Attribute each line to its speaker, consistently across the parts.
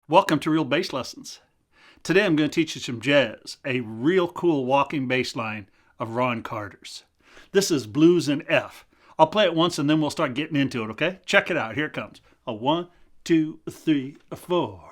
Speaker 1: Welcome to Real Bass Lessons. Today I'm going to teach you some jazz, a real cool walking bass line of Ron Carter's. This is Blues in F. I'll play it once and then we'll start getting into it, okay? Check it out. Here it comes. A 1, 2, 3, 4.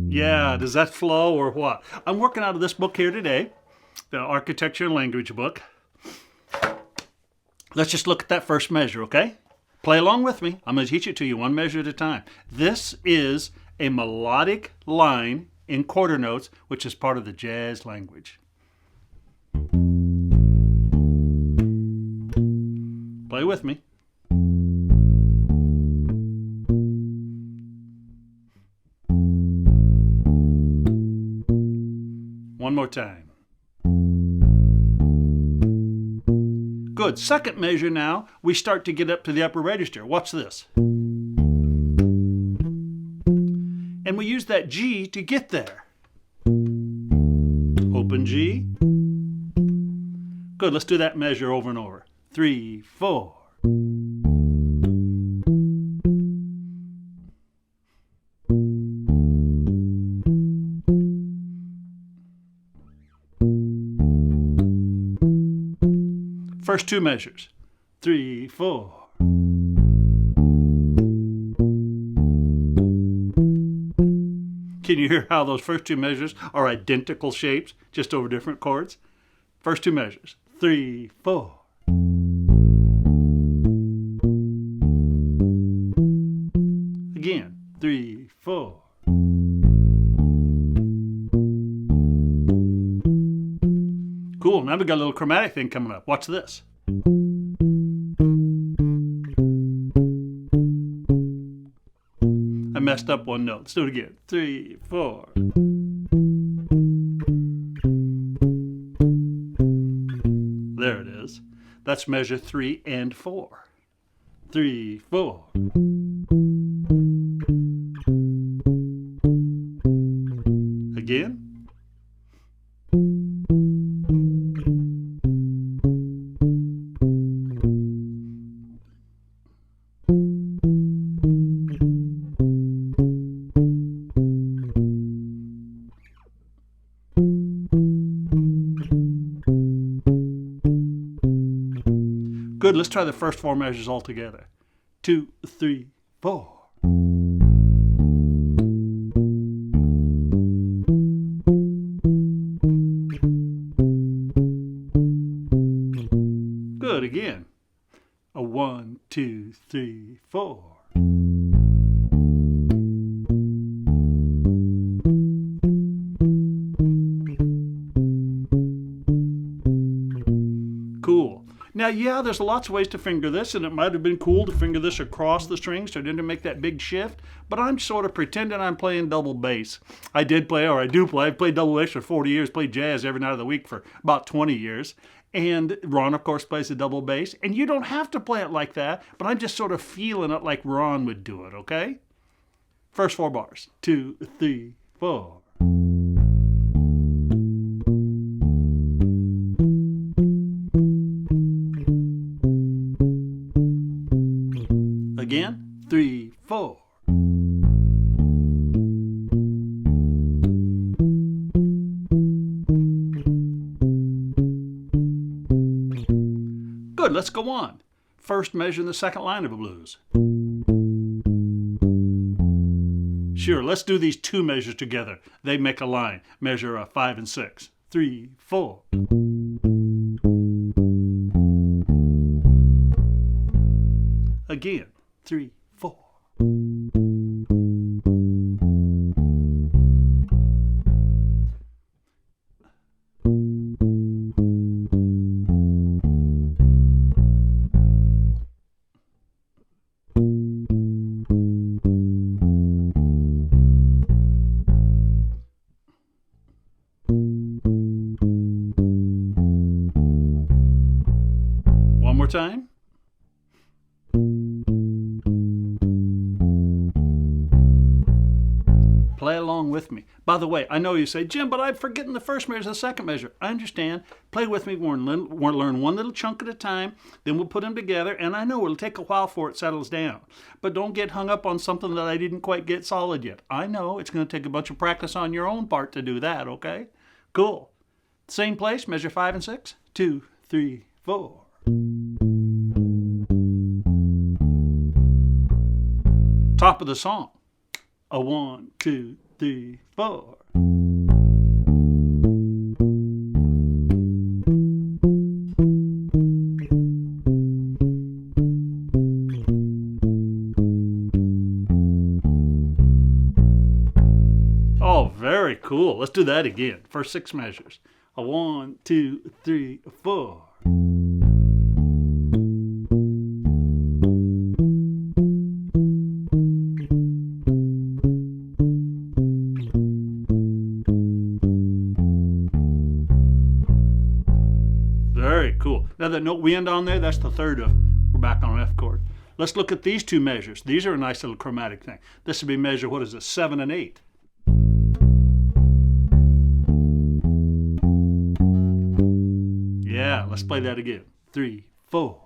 Speaker 1: Yeah, does that flow or what? I'm working out of this book here today, the Architecture and Language book. Let's just look at that first measure, okay? Play along with me. I'm going to teach it to you one measure at a time. This is a melodic line in quarter notes, which is part of the jazz language. Play with me. One more time. Good. Second measure now, we start to get up to the upper register. Watch this. And we use that G to get there. Open G. Good. Let's do that measure over and over. 3, 4. First two measures. 3, 4. Can you hear how those first two measures are identical shapes, just over different chords? First two measures. 3, 4. Again. 3, 4. Cool, now we've got a little chromatic thing coming up. Watch this. I messed up one note. Let's do it again. 3, 4. There it is. That's measure 3 and 4. 3, 4. Again. Good, let's try the first four measures all together. 2, 3, 4. Good, again. A 1, 2, 3, 4. Cool. Now, yeah, there's lots of ways to finger this, and it might have been cool to finger this across the strings so it didn't make that big shift, but I'm sort of pretending I'm playing double bass. I do play I've played double bass for 40 years, played jazz every night of the week for about 20 years, and Ron, of course, plays the double bass, and you don't have to play it like that, but I'm just sort of feeling it like Ron would do it, okay? First four bars. 2, 3, 4. Again, 3, 4. Good, let's go on. First measure in the second line of a blues. Sure, let's do these two measures together. They make a line. Measure 5 and 6. 3, 4. Again. 3, 4. time. Play along with me. By the way, I know you say, Jim, but I'm forgetting the first measure, the second measure. I understand. Play with me. We'll learn one little chunk at a time. Then we'll put them together. And I know it'll take a while before it settles down. But don't get hung up on something that I didn't quite get solid yet. I know it's going to take a bunch of practice on your own part to do that, okay? Cool. Same place, measure 5 and 6. 2, 3, 4. Top of the song. A 1, 2, 3, 4. Oh, very cool. Let's do that again. First 6 measures. A 1, 2, 3, 4. Very cool. Now that note we end on there, that's the third of. We're back on F chord. Let's look at these two measures. These are a nice little chromatic thing. This would be measure, what is it, 7 and 8. Yeah, let's play that again. 3, 4.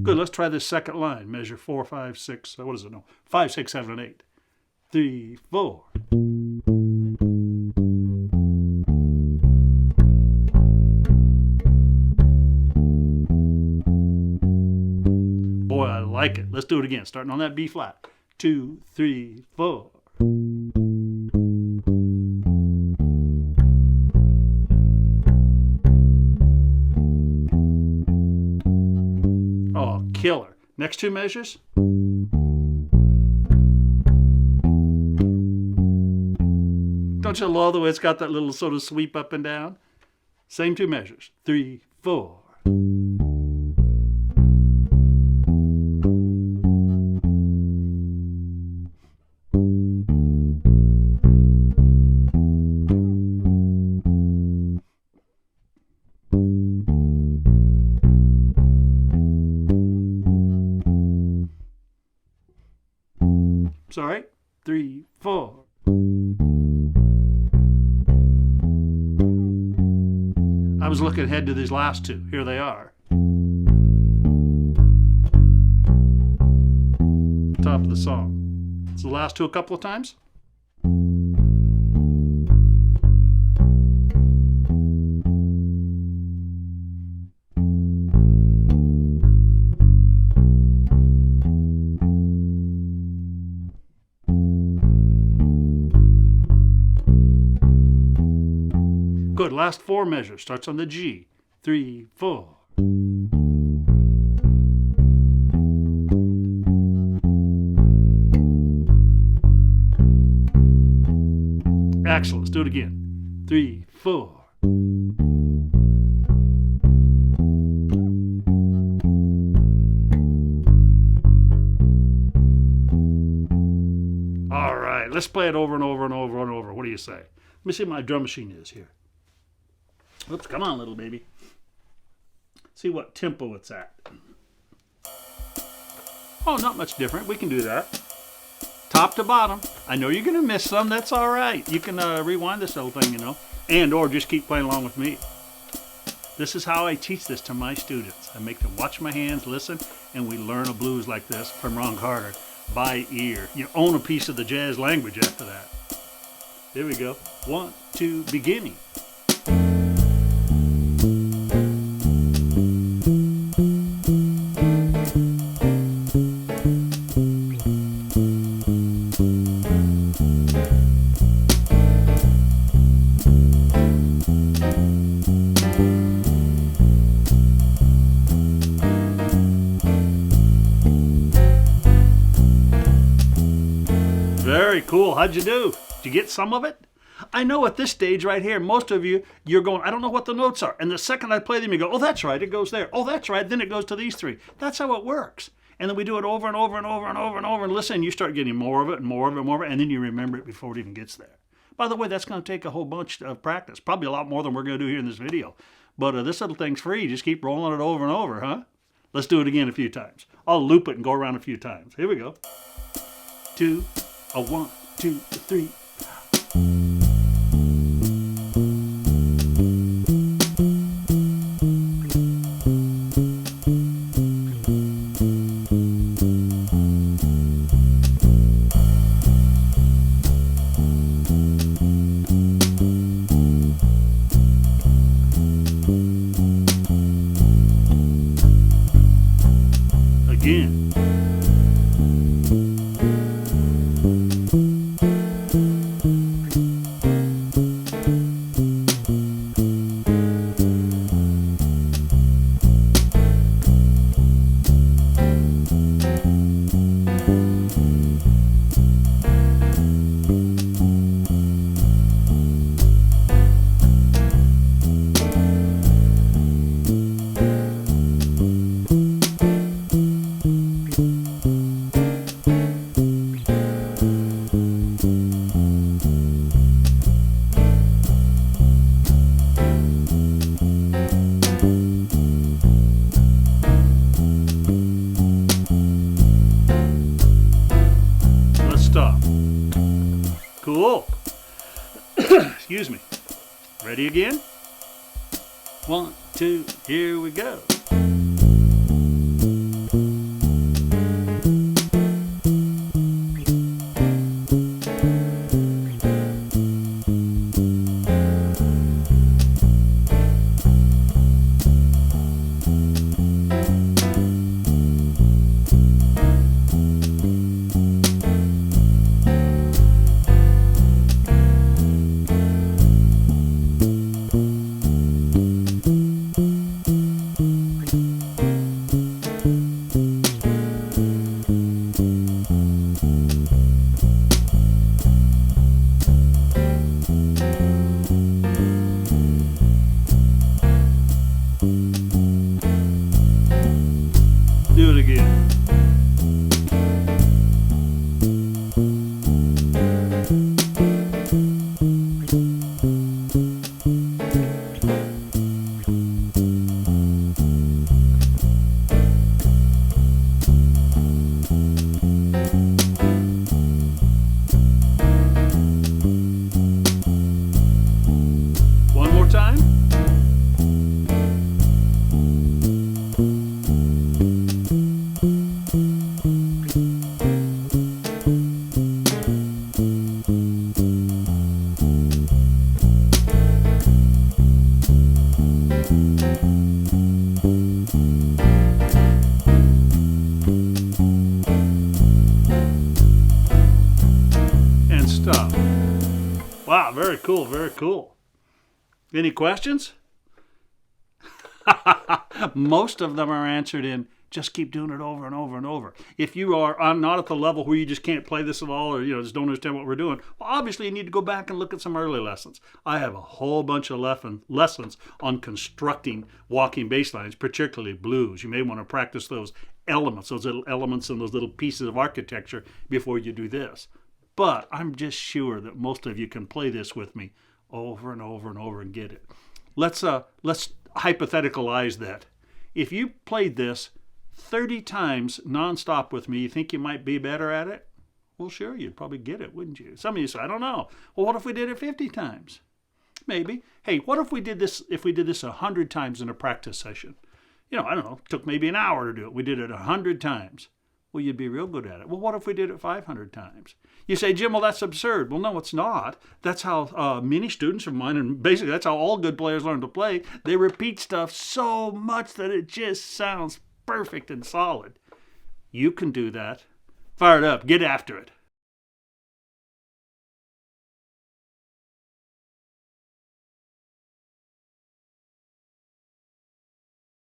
Speaker 1: Good, let's try this second line. Measure 4, 5, 6, what is it? No, 5, 6, 7, and 8. 3, 4. Boy, I like it. Let's do it again, starting on that B flat. 2, 3, 4. Oh, killer. Next two measures. Don't you love the way it's got that little sort of sweep up and down? Same two measures. 3, 4. Sorry. 3, 4. I was looking ahead to these last two. Here they are. Top of the song. It's the last two a couple of times. Good, last four measures. Starts on the G. 3, 4. Excellent. Let's do it again. 3, 4. All right, let's play it over and over and over and over. What do you say? Let me see what my drum machine is here. Oops, come on, little baby. See what tempo it's at. Oh, not much different. We can do that. Top to bottom. I know you're going to miss some. That's all right. You can rewind this little thing, you know, and or just keep playing along with me. This is how I teach this to my students. I make them watch my hands, listen, and we learn a blues like this from Ron Carter by ear. You own a piece of the jazz language after that. Here we go. 1, 2, beginning. Cool. How'd you do? Did you get some of it? I know at this stage right here, most of you, you're going, I don't know what the notes are. And the second I play them, you go, oh, that's right, it goes there. Oh, that's right, then it goes to these three. That's how it works. And then we do it over and over and over and over and over. And listen, you start getting more of it and more of it and more of it. And then you remember it before it even gets there. By the way, that's going to take a whole bunch of practice. Probably a lot more than we're going to do here in this video. But this little thing's free. Just keep rolling it over and over, huh? Let's do it again a few times. I'll loop it and go around a few times. Here we go. 2, a 1, 2, 3. Again. Cool. Excuse me. Ready again? 1, 2, here we go. Do it again. One more time. And stop. Wow, very cool, very cool. Any questions? Most of them are answered in just keep doing it over and over and over. If you are not at the level where you just can't play this at all, or just don't understand what we're doing, well, obviously you need to go back and look at some early lessons. I have a whole bunch of lessons on constructing walking bass lines, particularly blues. You may want to practice those little elements and those little pieces of architecture before you do this. But I'm just sure that most of you can play this with me over and over and over and get it. Let's hypotheticalize that. If you played this 30 times nonstop with me, you think you might be better at it? Well, sure, you'd probably get it, wouldn't you? Some of you say, I don't know. Well, what if we did it 50 times? Maybe. Hey, what if we did this 100 times in a practice session? I don't know, it took maybe an hour to do it. We did it 100 times. Well, you'd be real good at it. Well, what if we did it 500 times? You say, Jim, well, that's absurd. Well, no, it's not. That's how many students of mine, and basically that's how all good players learn to play. They repeat stuff so much that it just sounds perfect and solid. You can do that. Fire it up. Get after it.